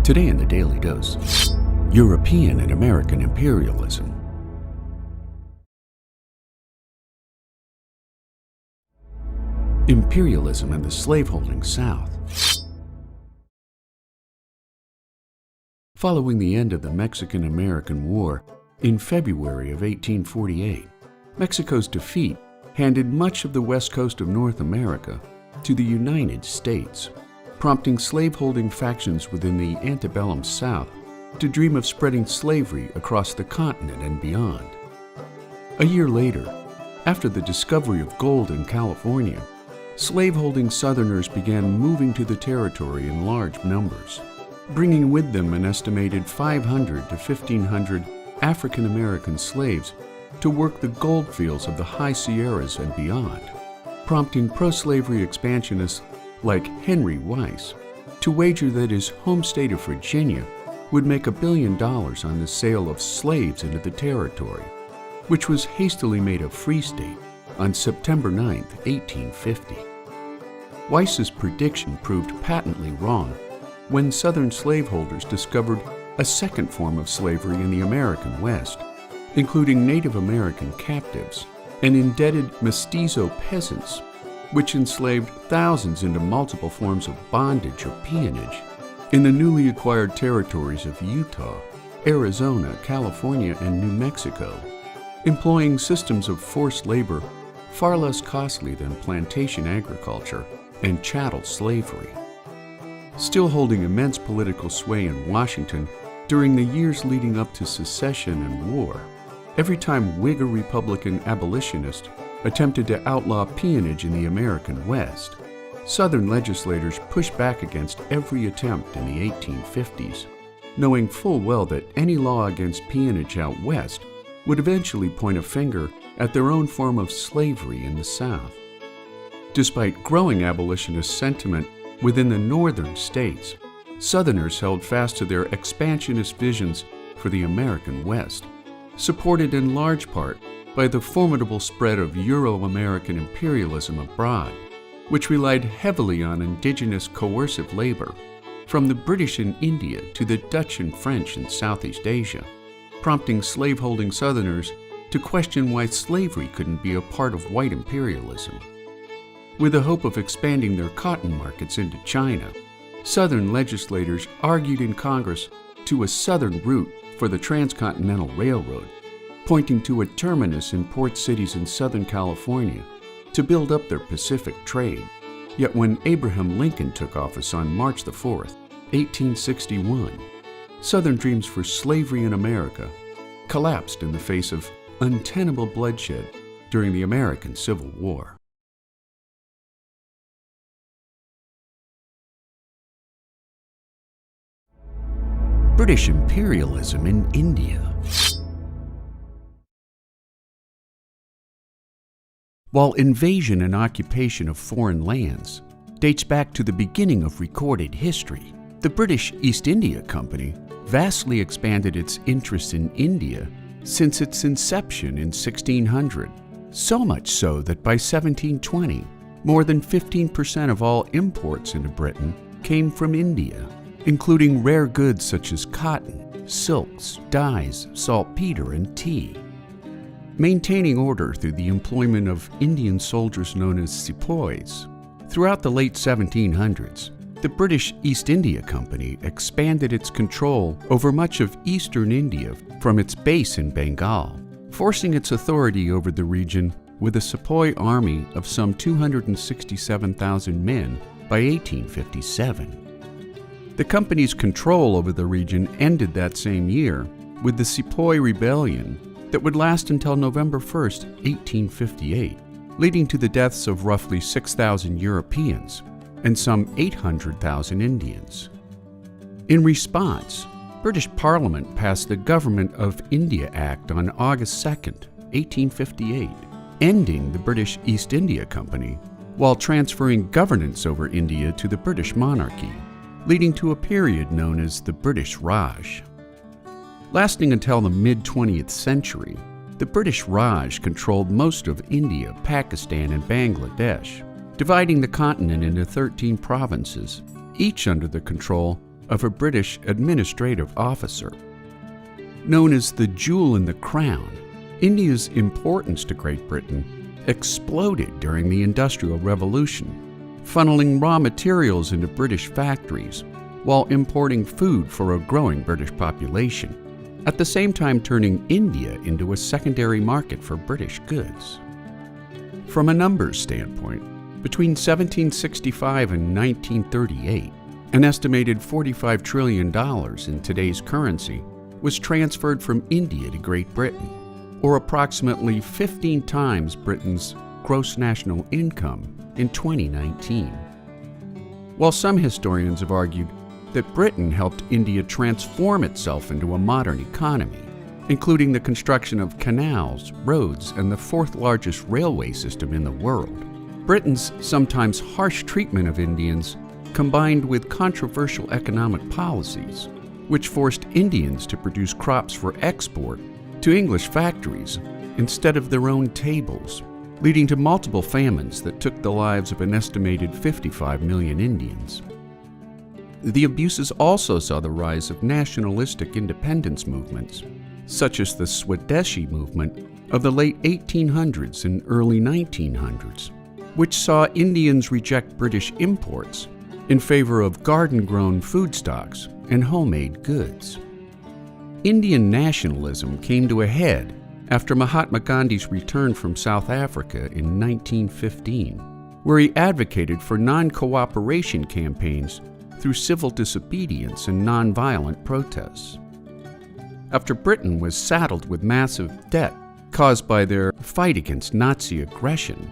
Today in the Daily Dose, European and American imperialism. Imperialism in the slaveholding South. Following the end of the Mexican-American War in February of 1848, Mexico's defeat handed much of the west coast of North America to the United States, prompting slaveholding factions within the antebellum South to dream of spreading slavery across the continent and beyond. A year later, after the discovery of gold in California, slaveholding Southerners began moving to the territory in large numbers, bringing with them an estimated 500 to 1,500 African American slaves to work the gold fields of the High Sierras and beyond, prompting pro-slavery expansionists like Henry Weiss to wager that his home state of Virginia would make $1 billion on the sale of slaves into the territory, which was hastily made a free state on September 9, 1850. Weiss's prediction proved patently wrong when Southern slaveholders discovered a second form of slavery in the American West, including Native American captives and indebted mestizo peasants, which enslaved thousands into multiple forms of bondage or peonage in the newly acquired territories of Utah, Arizona, California, and New Mexico, employing systems of forced labor far less costly than plantation agriculture and chattel slavery. Still holding immense political sway in Washington during the years leading up to secession and war, every time Whig or Republican abolitionists attempted to outlaw peonage in the American West, Southern legislators pushed back against every attempt in the 1850s, knowing full well that any law against peonage out west would eventually point a finger at their own form of slavery in the South. Despite growing abolitionist sentiment within the northern states, Southerners held fast to their expansionist visions for the American West, supported in large part by the formidable spread of Euro-American imperialism abroad, which relied heavily on indigenous coercive labor, from the British in India to the Dutch and French in Southeast Asia, prompting slaveholding Southerners to question why slavery couldn't be a part of white imperialism. With the hope of expanding their cotton markets into China, Southern legislators argued in Congress to a southern route for the Transcontinental Railroad, pointing to a terminus in port cities in Southern California to build up their Pacific trade. Yet when Abraham Lincoln took office on March 4, 1861, Southern dreams for slavery in America collapsed in the face of untenable bloodshed during the American Civil War. British imperialism in India. While invasion and occupation of foreign lands dates back to the beginning of recorded history, the British East India Company vastly expanded its interest in India since its inception in 1600, so much so that by 1720, more than 15% of all imports into Britain came from India, including rare goods such as cotton, silks, dyes, saltpeter, and tea. Maintaining order through the employment of Indian soldiers known as sepoys, throughout the late 1700s, the British East India Company expanded its control over much of eastern India from its base in Bengal, forcing its authority over the region with a sepoy army of some 267,000 men by 1857. The company's control over the region ended that same year with the Sepoy Rebellion that would last until November 1, 1858, leading to the deaths of roughly 6,000 Europeans and some 800,000 Indians. In response, British Parliament passed the Government of India Act on August 2, 1858, ending the British East India Company while transferring governance over India to the British monarchy, leading to a period known as the British Raj. Lasting until the mid-20th century, the British Raj controlled most of India, Pakistan, and Bangladesh, dividing the continent into 13 provinces, each under the control of a British administrative officer. Known as the jewel in the crown, India's importance to Great Britain exploded during the Industrial Revolution, funneling raw materials into British factories while importing food for a growing British population, at the same time turning India into a secondary market for British goods. From a numbers standpoint, between 1765 and 1938, an estimated $45 trillion in today's currency was transferred from India to Great Britain, or approximately 15 times Britain's gross national income in 2019. While some historians have argued that Britain helped India transform itself into a modern economy, including the construction of canals, roads, and the fourth largest railway system in the world, Britain's sometimes harsh treatment of Indians combined with controversial economic policies, which forced Indians to produce crops for export to English factories instead of their own tables, leading to multiple famines that took the lives of an estimated 55 million Indians. The abuses also saw the rise of nationalistic independence movements, such as the Swadeshi movement of the late 1800s and early 1900s, which saw Indians reject British imports in favor of garden-grown food stocks and homemade goods. Indian nationalism came to a head after Mahatma Gandhi's return from South Africa in 1915, where he advocated for non-cooperation campaigns through civil disobedience and nonviolent protests. After Britain was saddled with massive debt caused by their fight against Nazi aggression,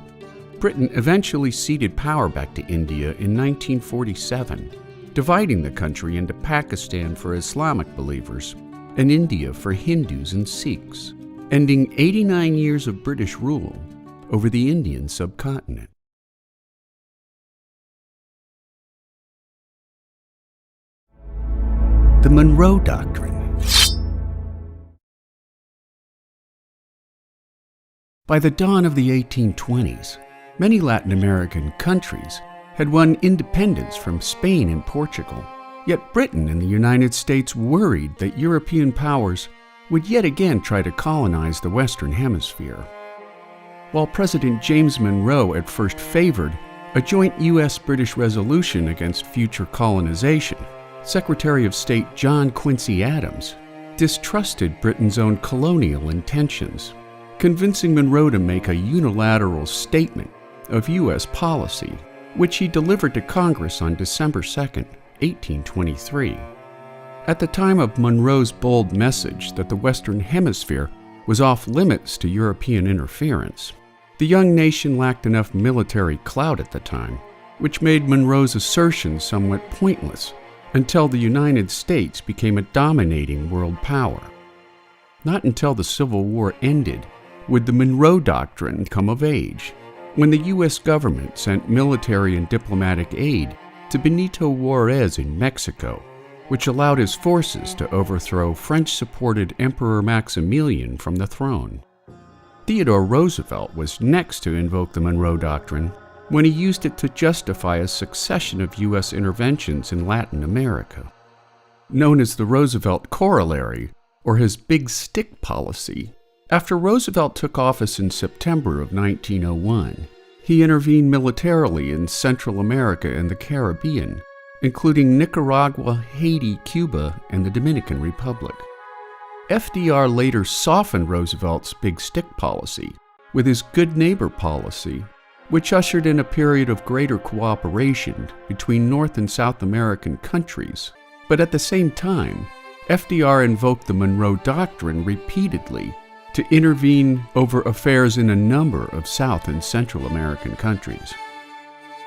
Britain eventually ceded power back to India in 1947, dividing the country into Pakistan for Islamic believers and India for Hindus and Sikhs, ending 89 years of British rule over the Indian subcontinent. The Monroe Doctrine. By the dawn of the 1820s, many Latin American countries had won independence from Spain and Portugal, yet Britain and the United States worried that European powers would yet again try to colonize the Western Hemisphere. While President James Monroe at first favored a joint U.S.-British resolution against future colonization, Secretary of State John Quincy Adams distrusted Britain's own colonial intentions, convincing Monroe to make a unilateral statement of U.S. policy, which he delivered to Congress on December 2, 1823. At the time of Monroe's bold message that the Western Hemisphere was off limits to European interference, the young nation lacked enough military clout at the time, which made Monroe's assertion somewhat pointless until the United States became a dominating world power. Not until the Civil War ended would the Monroe Doctrine come of age, when the U.S. government sent military and diplomatic aid to Benito Juárez in Mexico, which allowed his forces to overthrow French-supported Emperor Maximilian from the throne. Theodore Roosevelt was next to invoke the Monroe Doctrine when he used it to justify a succession of U.S. interventions in Latin America. Known as the Roosevelt Corollary, or his Big Stick policy, after Roosevelt took office in September of 1901, he intervened militarily in Central America and the Caribbean, including Nicaragua, Haiti, Cuba, and the Dominican Republic. FDR later softened Roosevelt's Big Stick policy with his Good Neighbor policy, which ushered in a period of greater cooperation between North and South American countries. But at the same time, FDR invoked the Monroe Doctrine repeatedly to intervene over affairs in a number of South and Central American countries.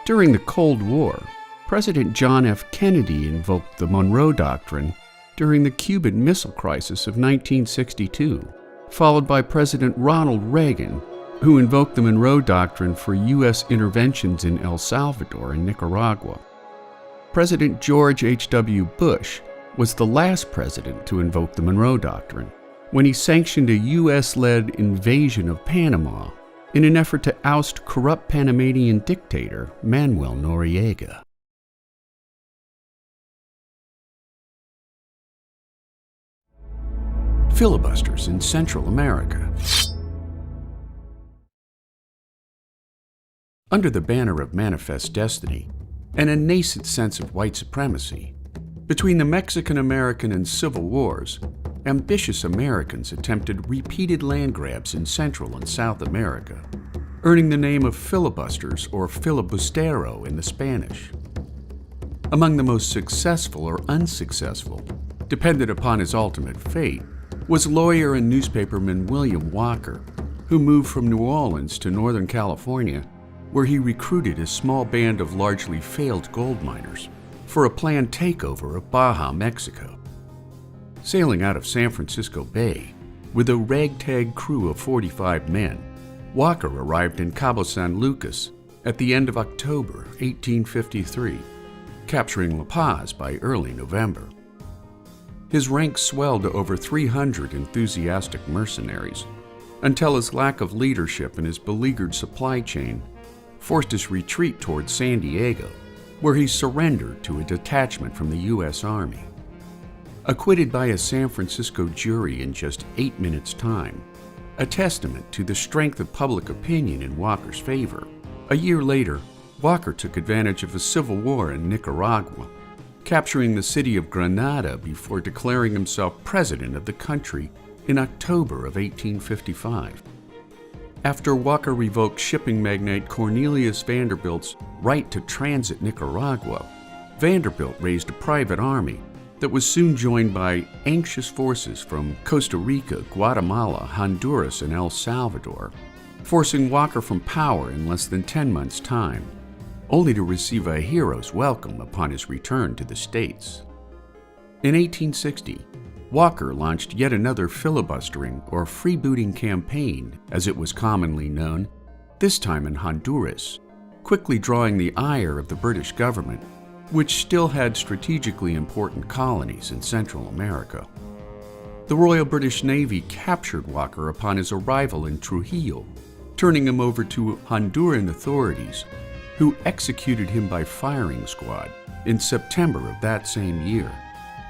During the Cold War, President John F. Kennedy invoked the Monroe Doctrine during the Cuban Missile Crisis of 1962, followed by President Ronald Reagan, who invoked the Monroe Doctrine for U.S. interventions in El Salvador and Nicaragua. President George H.W. Bush was the last president to invoke the Monroe Doctrine, when he sanctioned a U.S.-led invasion of Panama in an effort to oust corrupt Panamanian dictator Manuel Noriega. Filibusters in Central America. Under the banner of manifest destiny and a nascent sense of white supremacy, between the Mexican-American and Civil Wars, ambitious Americans attempted repeated land grabs in Central and South America, earning the name of filibusters or filibustero in the Spanish. Among the most successful or unsuccessful, dependent upon his ultimate fate, was lawyer and newspaperman William Walker, who moved from New Orleans to Northern California, where he recruited a small band of largely failed gold miners for a planned takeover of Baja, Mexico. Sailing out of San Francisco Bay with a ragtag crew of 45 men, Walker arrived in Cabo San Lucas at the end of October 1853, capturing La Paz by early November. His ranks swelled to over 300 enthusiastic mercenaries, until his lack of leadership and his beleaguered supply chain forced his retreat towards San Diego, where he surrendered to a detachment from the U.S. Army. Acquitted by a San Francisco jury in just 8 minutes' time, a testament to the strength of public opinion in Walker's favor, a year later, Walker took advantage of a civil war in Nicaragua, capturing the city of Granada before declaring himself president of the country in October of 1855. After Walker revoked shipping magnate Cornelius Vanderbilt's right to transit Nicaragua, Vanderbilt raised a private army that was soon joined by anxious forces from Costa Rica, Guatemala, Honduras, and El Salvador, forcing Walker from power in less than 10 months' time, only to receive a hero's welcome upon his return to the States. In 1860, Walker launched yet another filibustering or freebooting campaign, as it was commonly known, this time in Honduras, quickly drawing the ire of the British government, which still had strategically important colonies in Central America. The Royal British Navy captured Walker upon his arrival in Trujillo, turning him over to Honduran authorities, who executed him by firing squad in September of that same year,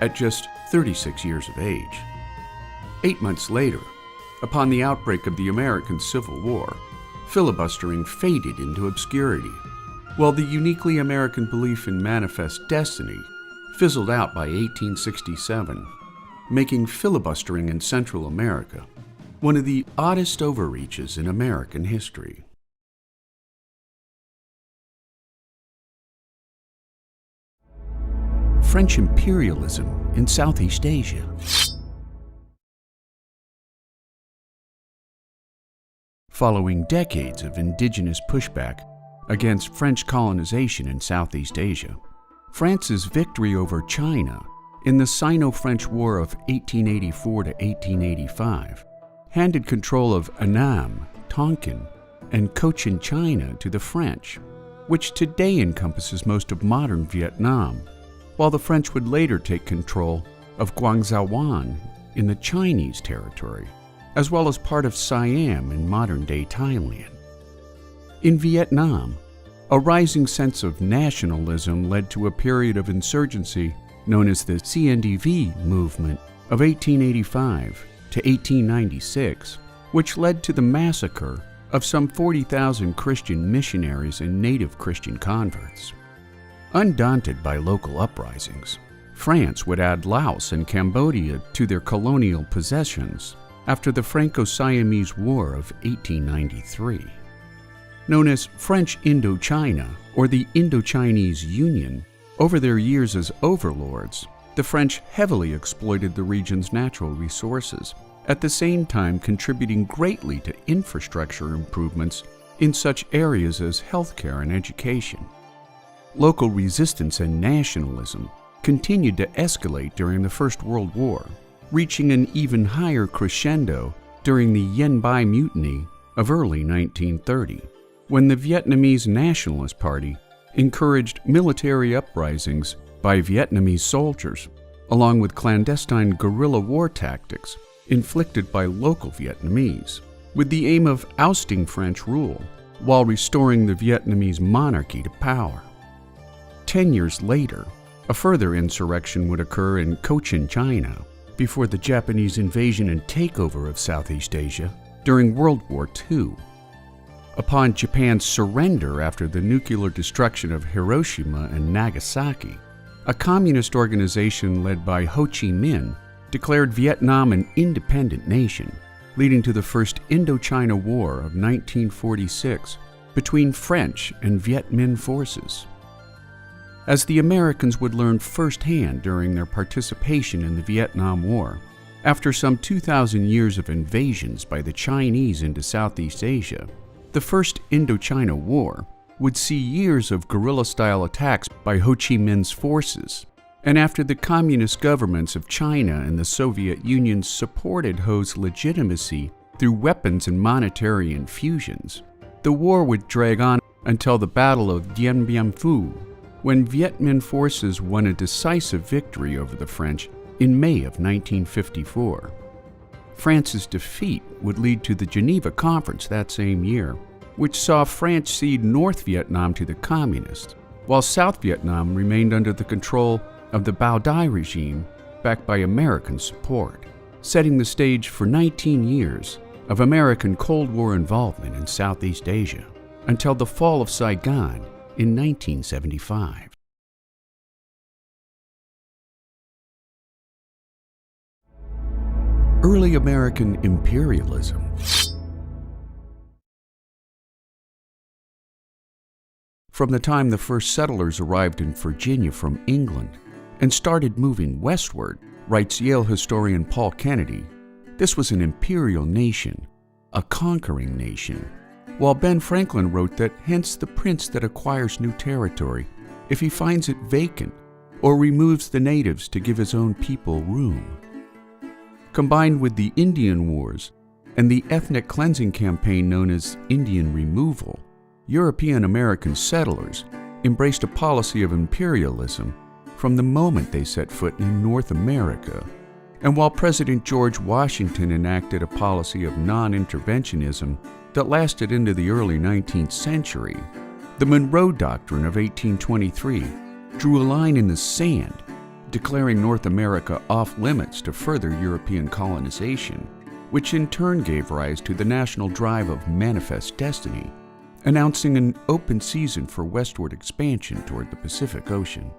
at just 36 years of age. 8 months later, upon the outbreak of the American Civil War, filibustering faded into obscurity, while the uniquely American belief in manifest destiny fizzled out by 1867, making filibustering in Central America one of the oddest overreaches in American history. French imperialism in Southeast Asia. Following decades of indigenous pushback against French colonization in Southeast Asia, France's victory over China in the Sino-French War of 1884 to 1885 handed control of Annam, Tonkin, and Cochin China to the French, which today encompasses most of modern Vietnam, while the French would later take control of Guangzhouwan in the Chinese territory, as well as part of Siam in modern-day Thailand. In Vietnam, a rising sense of nationalism led to a period of insurgency known as the CNDV movement of 1885 to 1896, which led to the massacre of some 40,000 Christian missionaries and native Christian converts. Undaunted by local uprisings, France would add Laos and Cambodia to their colonial possessions after the Franco-Siamese War of 1893. Known as French Indochina or the Indochinese Union, over their years as overlords, the French heavily exploited the region's natural resources, at the same time contributing greatly to infrastructure improvements in such areas as healthcare and education. Local resistance and nationalism continued to escalate during the First World War, reaching an even higher crescendo during the Yen Bai Mutiny of early 1930, when the Vietnamese Nationalist Party encouraged military uprisings by Vietnamese soldiers, along with clandestine guerrilla war tactics inflicted by local Vietnamese, with the aim of ousting French rule while restoring the Vietnamese monarchy to power. 10 years later, a further insurrection would occur in Cochin China, before the Japanese invasion and takeover of Southeast Asia during World War II. Upon Japan's surrender after the nuclear destruction of Hiroshima and Nagasaki, a communist organization led by Ho Chi Minh declared Vietnam an independent nation, leading to the First Indochina War of 1946 between French and Viet Minh forces. As the Americans would learn firsthand during their participation in the Vietnam War, after some 2,000 years of invasions by the Chinese into Southeast Asia, the First Indochina War would see years of guerrilla-style attacks by Ho Chi Minh's forces, and after the communist governments of China and the Soviet Union supported Ho's legitimacy through weapons and monetary infusions, the war would drag on until the Battle of Dien Bien Phu, when Viet Minh forces won a decisive victory over the French in May of 1954. France's defeat would lead to the Geneva Conference that same year, which saw France cede North Vietnam to the Communists, while South Vietnam remained under the control of the Bao Dai regime backed by American support, setting the stage for 19 years of American Cold War involvement in Southeast Asia until the fall of Saigon in 1975. Early American imperialism. From the time the first settlers arrived in Virginia from England and started moving westward, writes Yale historian Paul Kennedy, this was an imperial nation, a conquering nation, while Ben Franklin wrote that hence the prince that acquires new territory, if he finds it vacant or removes the natives to give his own people room. Combined with the Indian Wars and the ethnic cleansing campaign known as Indian removal, European American settlers embraced a policy of imperialism from the moment they set foot in North America. And while President George Washington enacted a policy of non-interventionism that lasted into the early 19th century, the Monroe Doctrine of 1823 drew a line in the sand, declaring North America off-limits to further European colonization, which in turn gave rise to the national drive of Manifest Destiny, announcing an open season for westward expansion toward the Pacific Ocean.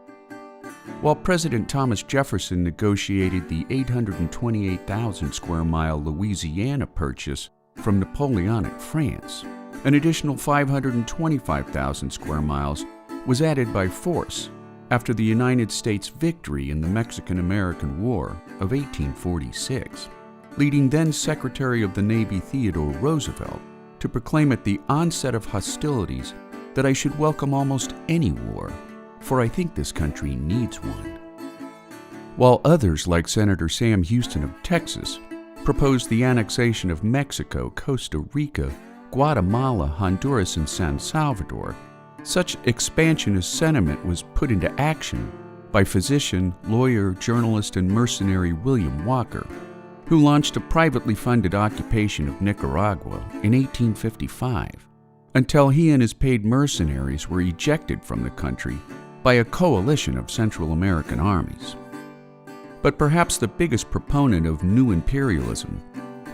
While President Thomas Jefferson negotiated the 828,000 square mile Louisiana Purchase from Napoleonic France, an additional 525,000 square miles was added by force after the United States victory in the Mexican-American War of 1846, leading then Secretary of the Navy Theodore Roosevelt to proclaim at the onset of hostilities that I should welcome almost any war, for I think this country needs one. While others, like Senator Sam Houston of Texas, proposed the annexation of Mexico, Costa Rica, Guatemala, Honduras, and San Salvador, such expansionist sentiment was put into action by physician, lawyer, journalist, and mercenary William Walker, who launched a privately funded occupation of Nicaragua in 1855, until he and his paid mercenaries were ejected from the country by a coalition of Central American armies. But perhaps the biggest proponent of new imperialism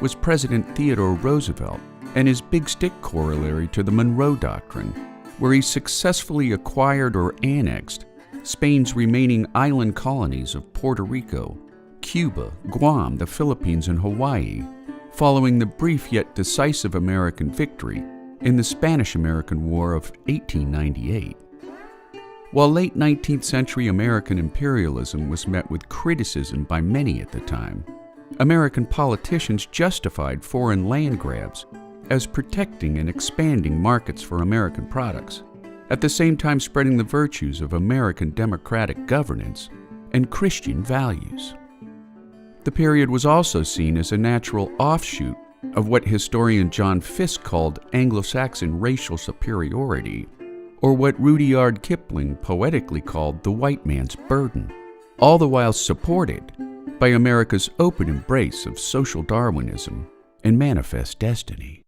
was President Theodore Roosevelt and his big stick corollary to the Monroe Doctrine, where he successfully acquired or annexed Spain's remaining island colonies of Puerto Rico, Cuba, Guam, the Philippines, and Hawaii, following the brief yet decisive American victory in the Spanish-American War of 1898. While late 19th century American imperialism was met with criticism by many at the time, American politicians justified foreign land grabs as protecting and expanding markets for American products, at the same time spreading the virtues of American democratic governance and Christian values. The period was also seen as a natural offshoot of what historian John Fiske called Anglo-Saxon racial superiority, or what Rudyard Kipling poetically called the white man's burden, all the while supported by America's open embrace of social Darwinism and Manifest Destiny.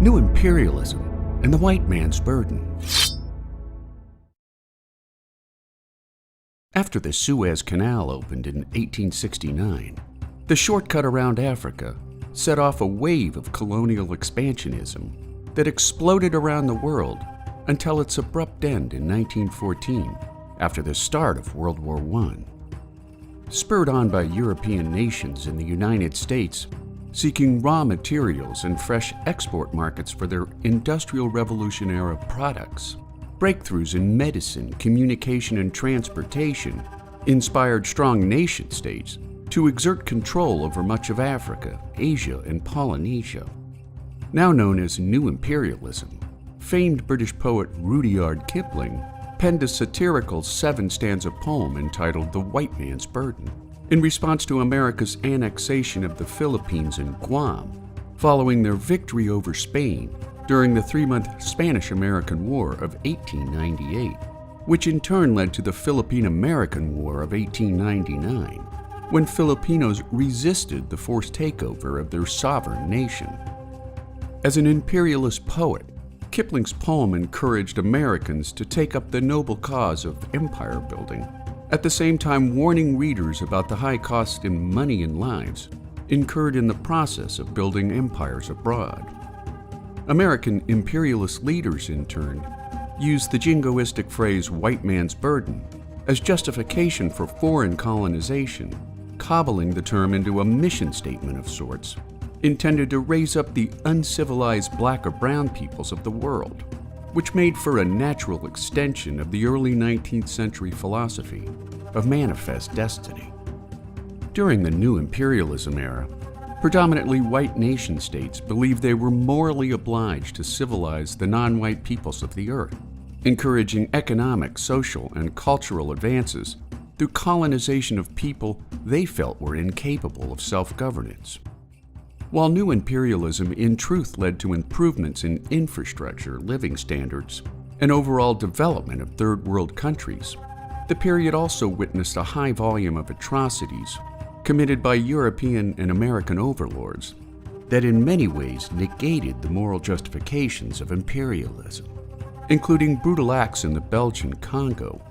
New imperialism and the white man's burden. After the Suez Canal opened in 1869, the shortcut around Africa set off a wave of colonial expansionism that exploded around the world until its abrupt end in 1914, after the start of World War I. Spurred on by European nations in the United States seeking raw materials and fresh export markets for their Industrial Revolution-era products, breakthroughs in medicine, communication, and transportation inspired strong nation-states to exert control over much of Africa, Asia, and Polynesia. Now known as New Imperialism, famed British poet Rudyard Kipling penned a satirical 7-stanza poem entitled The White Man's Burden, in response to America's annexation of the Philippines and Guam, following their victory over Spain during the 3-month Spanish-American War of 1898, which in turn led to the Philippine-American War of 1899, when Filipinos resisted the forced takeover of their sovereign nation. As an imperialist poet, Kipling's poem encouraged Americans to take up the noble cause of empire building, at the same time warning readers about the high cost in money and lives incurred in the process of building empires abroad. American imperialist leaders, in turn, used the jingoistic phrase "white man's burden" as justification for foreign colonization, cobbling the term into a mission statement of sorts, intended to raise up the uncivilized black or brown peoples of the world, which made for a natural extension of the early 19th century philosophy of manifest destiny. During the New Imperialism era, predominantly white nation-states believed they were morally obliged to civilize the non-white peoples of the earth, encouraging economic, social, and cultural advances through colonization of people they felt were incapable of self-governance. While New Imperialism in truth led to improvements in infrastructure, living standards, and overall development of third world countries, the period also witnessed a high volume of atrocities committed by European and American overlords that in many ways negated the moral justifications of imperialism, including brutal acts in the Belgian Congo,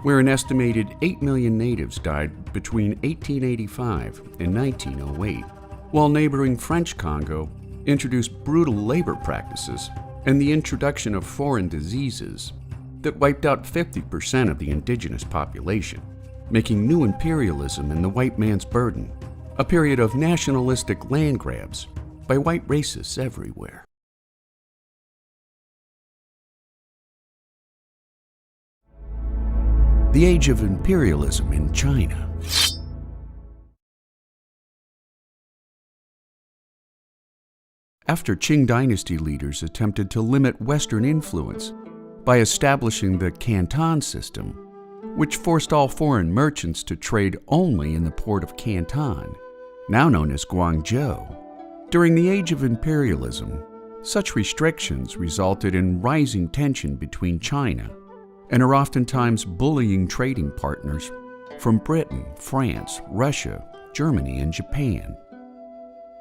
where an estimated 8 million natives died between 1885 and 1908, while neighboring French Congo introduced brutal labor practices and the introduction of foreign diseases that wiped out 50% of the indigenous population, making New Imperialism and the white man's burden a period of nationalistic land grabs by white racists everywhere. The Age of Imperialism in China. After Qing dynasty leaders attempted to limit Western influence by establishing the Canton system, which forced all foreign merchants to trade only in the port of Canton, now known as Guangzhou. During the Age of Imperialism, such restrictions resulted in rising tension between China and are oftentimes bullying trading partners from Britain, France, Russia, Germany, and Japan.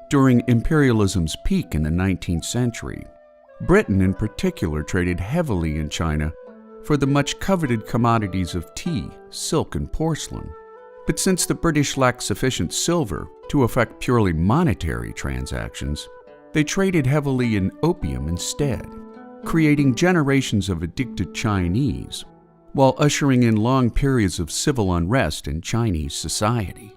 During imperialism's peak in the 19th century, Britain in particular traded heavily in China for the much coveted commodities of tea, silk, and porcelain. But since the British lacked sufficient silver to effect purely monetary transactions, they traded heavily in opium instead, creating generations of addicted Chinese, while ushering in long periods of civil unrest in Chinese society.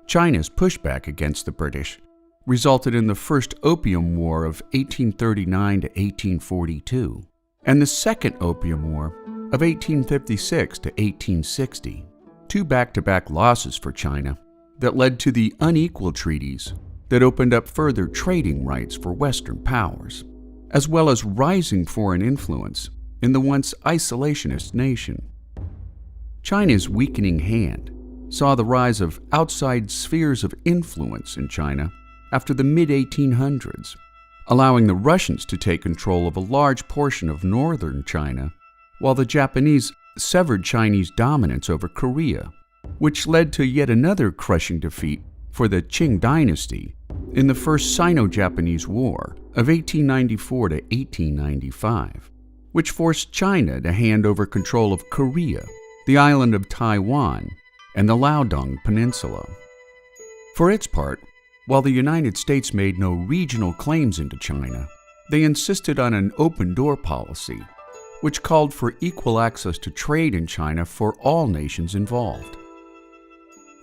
China's pushback against the British resulted in the First Opium War of 1839 to 1842 and the Second Opium War of 1856 to 1860, two back-to-back losses for China that led to the unequal treaties that opened up further trading rights for Western powers, as well as rising foreign influence in the once isolationist nation. China's weakening hand saw the rise of outside spheres of influence in China after the mid-1800s, allowing the Russians to take control of a large portion of northern China, while the Japanese severed Chinese dominance over Korea, which led to yet another crushing defeat for the Qing dynasty in the First Sino-Japanese War of 1894 to 1895, which forced China to hand over control of Korea the island of Taiwan, and the Liaodong Peninsula. For its part, while the United States made no regional claims into China, they insisted on an open-door policy, which called for equal access to trade in China for all nations involved.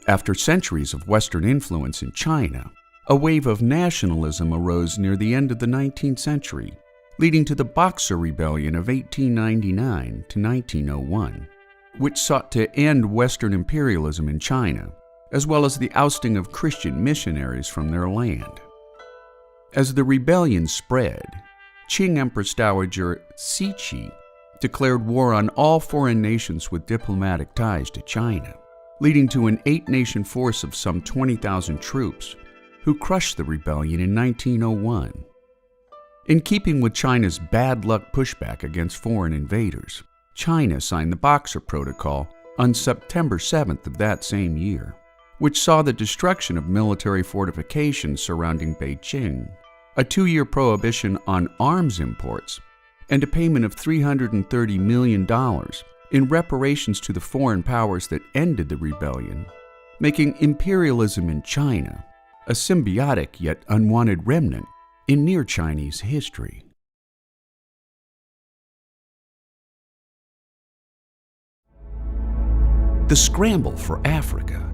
After centuries of Western influence in China, a wave of nationalism arose near the end of the 19th century, leading to the Boxer Rebellion of 1899 to 1901, which sought to end Western imperialism in China, as well as the ousting of Christian missionaries from their land. As the rebellion spread, Qing Empress Dowager Cixi declared war on all foreign nations with diplomatic ties to China, leading to an 8-nation force of some 20,000 troops, who crushed the rebellion in 1901. In keeping with China's bad luck pushback against foreign invaders, China signed the Boxer Protocol on September 7th of that same year, which saw the destruction of military fortifications surrounding Beijing, a 2-year prohibition on arms imports, and a payment of $330 million in reparations to the foreign powers that ended the rebellion, making imperialism in China a symbiotic yet unwanted remnant in near Chinese history. The Scramble for Africa.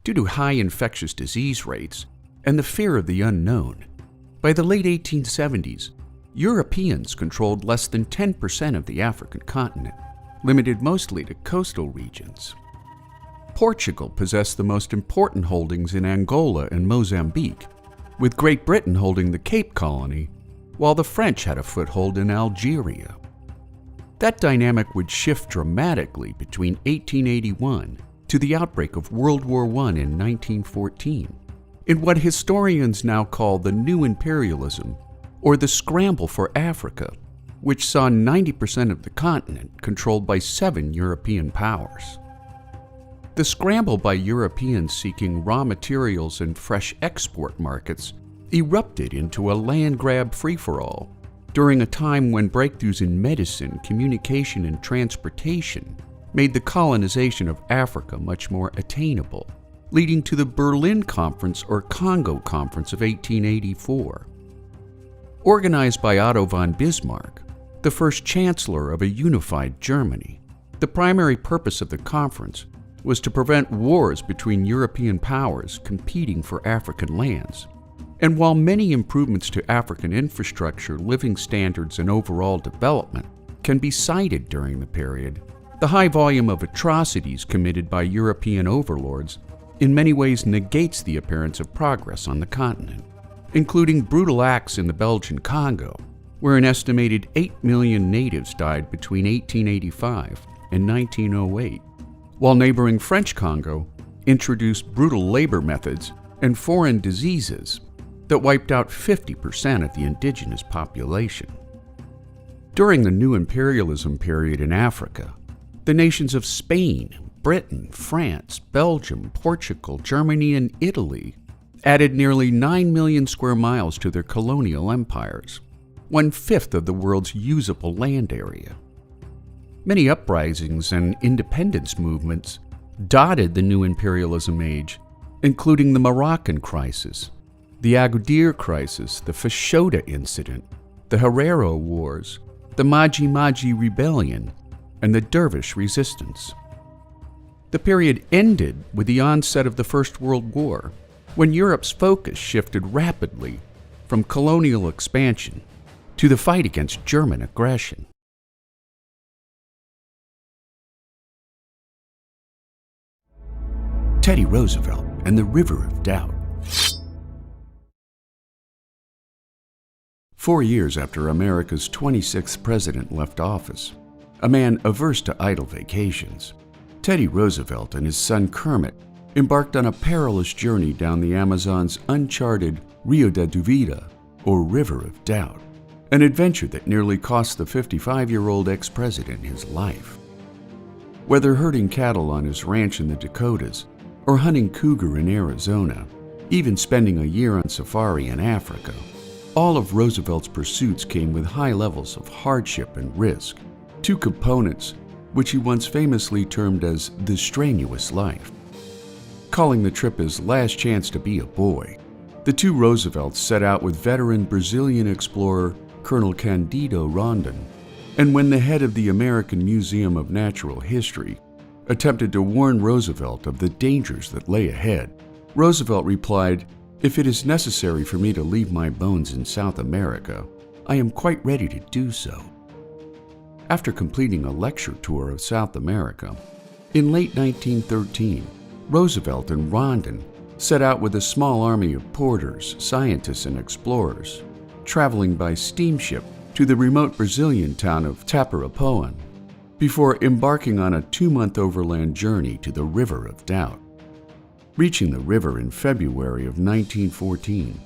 Due to high infectious disease rates and the fear of the unknown, by the late 1870s, Europeans controlled less than 10% of the African continent, limited mostly to coastal regions. Portugal possessed the most important holdings in Angola and Mozambique, with Great Britain holding the Cape Colony, while the French had a foothold in Algeria. That dynamic would shift dramatically between 1881 to the outbreak of World War I in 1914, in what historians now call the New Imperialism, or the Scramble for Africa, which saw 90% of the continent controlled by 7 European powers. The scramble by Europeans seeking raw materials and fresh export markets erupted into a land-grab free-for-all during a time when breakthroughs in medicine, communication, and transportation made the colonization of Africa much more attainable, leading to the Berlin Conference or Congo Conference of 1884. Organized by Otto von Bismarck, the first chancellor of a unified Germany, the primary purpose of the conference was to prevent wars between European powers competing for African lands. And while many improvements to African infrastructure, living standards, and overall development can be cited during the period, the high volume of atrocities committed by European overlords in many ways negates the appearance of progress on the continent, including brutal acts in the Belgian Congo, where an estimated 8 million natives died between 1885 and 1908, while neighboring French Congo introduced brutal labor methods and foreign diseases that wiped out 50% of the indigenous population. During the New Imperialism period in Africa, the nations of Spain, Britain, France, Belgium, Portugal, Germany, and Italy added nearly 9 million square miles to their colonial empires, 1/5 of the world's usable land area. Many uprisings and independence movements dotted the New Imperialism age, including the Moroccan Crisis, the Agadir Crisis, the Fashoda Incident, the Herero Wars, the Maji-Maji Rebellion, and the Dervish Resistance. The period ended with the onset of the First World War, when Europe's focus shifted rapidly from colonial expansion to the fight against German aggression. Teddy Roosevelt and the River of Doubt. 4 years after America's 26th president left office, a man averse to idle vacations, Teddy Roosevelt and his son Kermit embarked on a perilous journey down the Amazon's uncharted Rio da Duvida, or River of Doubt, an adventure that nearly cost the 55-year-old ex-president his life. Whether herding cattle on his ranch in the Dakotas, or hunting cougar in Arizona, even spending a year on safari in Africa, All of Roosevelt's pursuits came with high levels of hardship and risk, two components which he once famously termed as the strenuous life. Calling the trip his last chance to be a boy, the two Roosevelts set out with veteran Brazilian explorer Colonel Candido Rondon, and when the head of the American Museum of Natural History attempted to warn Roosevelt of the dangers that lay ahead, Roosevelt replied, "If it is necessary for me to leave my bones in South America, I am quite ready to do so." After completing a lecture tour of South America, in late 1913, Roosevelt and Rondon set out with a small army of porters, scientists, and explorers, traveling by steamship to the remote Brazilian town of Tapirapoan, before embarking on a 2-month overland journey to the River of Doubt. Reaching the river in February of 1914,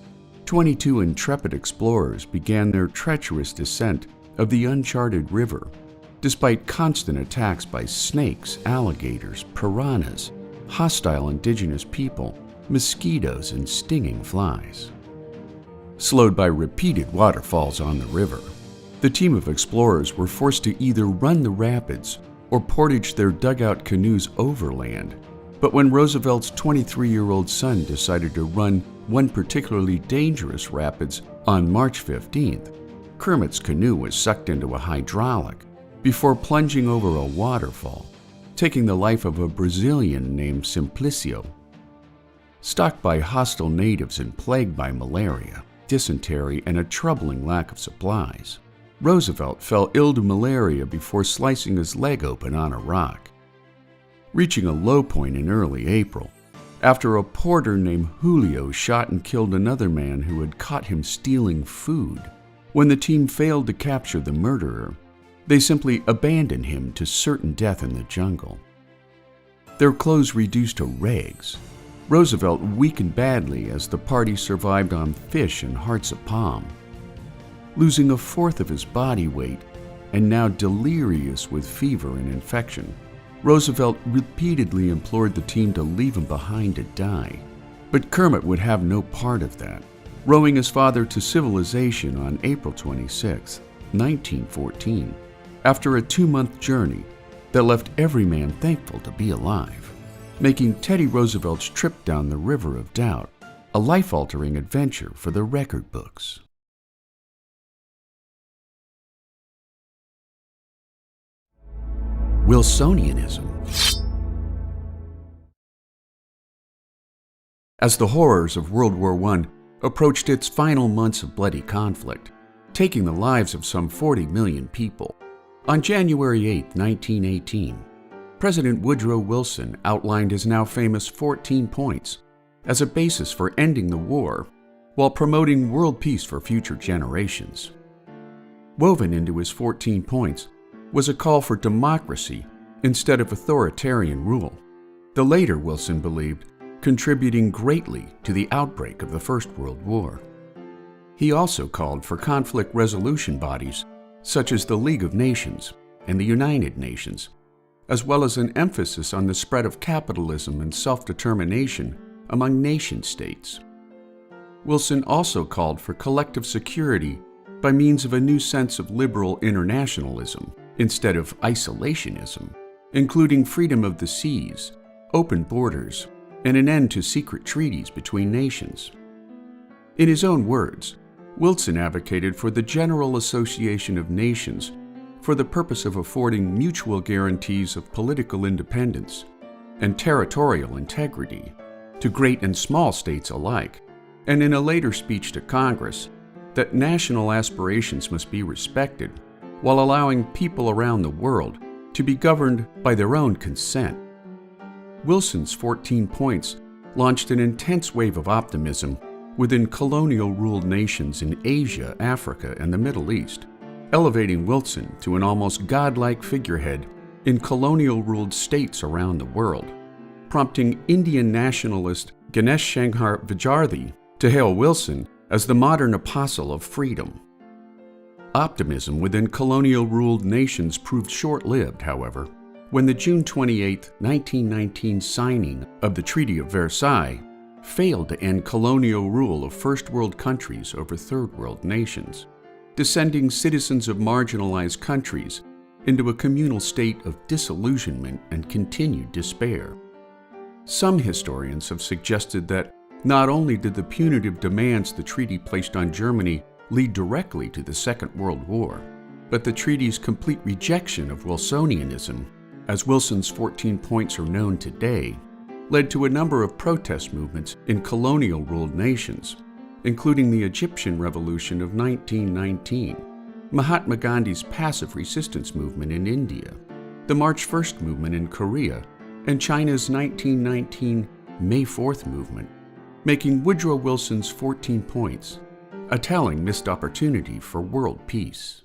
22 intrepid explorers began their treacherous descent of the uncharted river, despite constant attacks by snakes, alligators, piranhas, hostile indigenous people, mosquitoes, and stinging flies. Slowed by repeated waterfalls on the river, the team of explorers were forced to either run the rapids or portage their dugout canoes overland. But when Roosevelt's 23-year-old son decided to run one particularly dangerous rapids on March 15th, Kermit's canoe was sucked into a hydraulic before plunging over a waterfall, taking the life of a Brazilian named Simplicio. Stalked by hostile natives and plagued by malaria, dysentery, and a troubling lack of supplies, Roosevelt fell ill to malaria before slicing his leg open on a rock. Reaching a low point in early April, after a porter named Julio shot and killed another man who had caught him stealing food. When the team failed to capture the murderer, they simply abandoned him to certain death in the jungle. Their clothes reduced to rags, Roosevelt weakened badly as the party survived on fish and hearts of palm. Losing a fourth of his body weight and now delirious with fever and infection, Roosevelt repeatedly implored the team to leave him behind to die. But Kermit would have no part of that, rowing his father to civilization on April 26, 1914, after a 2-month journey that left every man thankful to be alive, making Teddy Roosevelt's trip down the River of Doubt a life-altering adventure for the record books. Wilsonianism. As the horrors of World War I approached its final months of bloody conflict, taking the lives of some 40 million people, on January 8, 1918, President Woodrow Wilson outlined his now famous 14 points as a basis for ending the war while promoting world peace for future generations. Woven into his 14 points was a call for democracy instead of authoritarian rule, the later, Wilson believed, contributing greatly to the outbreak of the First World War. He also called for conflict resolution bodies such as the League of Nations and the United Nations, as well as an emphasis on the spread of capitalism and self-determination among nation-states. Wilson also called for collective security by means of a new sense of liberal internationalism instead of isolationism, including freedom of the seas, open borders, and an end to secret treaties between nations. In his own words, Wilson advocated for the General Association of Nations for the purpose of affording mutual guarantees of political independence and territorial integrity to great and small states alike, and in a later speech to Congress, that national aspirations must be respected while allowing people around the world to be governed by their own consent. Wilson's 14 points launched an intense wave of optimism within colonial-ruled nations in Asia, Africa, and the Middle East, elevating Wilson to an almost godlike figurehead in colonial-ruled states around the world, prompting Indian nationalist Ganesh Shankar Vijayarthi to hail Wilson as the modern apostle of freedom. Optimism within colonial-ruled nations proved short-lived, however, when the June 28, 1919 signing of the Treaty of Versailles failed to end colonial rule of first world countries over third world nations, descending citizens of marginalized countries into a communal state of disillusionment and continued despair. Some historians have suggested that not only did the punitive demands the treaty placed on Germany lead directly to the Second World War, but the treaty's complete rejection of Wilsonianism, as Wilson's 14 points are known today, led to a number of protest movements in colonial-ruled nations, including the Egyptian Revolution of 1919, Mahatma Gandhi's passive resistance movement in India, the March 1st movement in Korea, and China's 1919 May 4th movement, making Woodrow Wilson's 14 points a telling missed opportunity for world peace.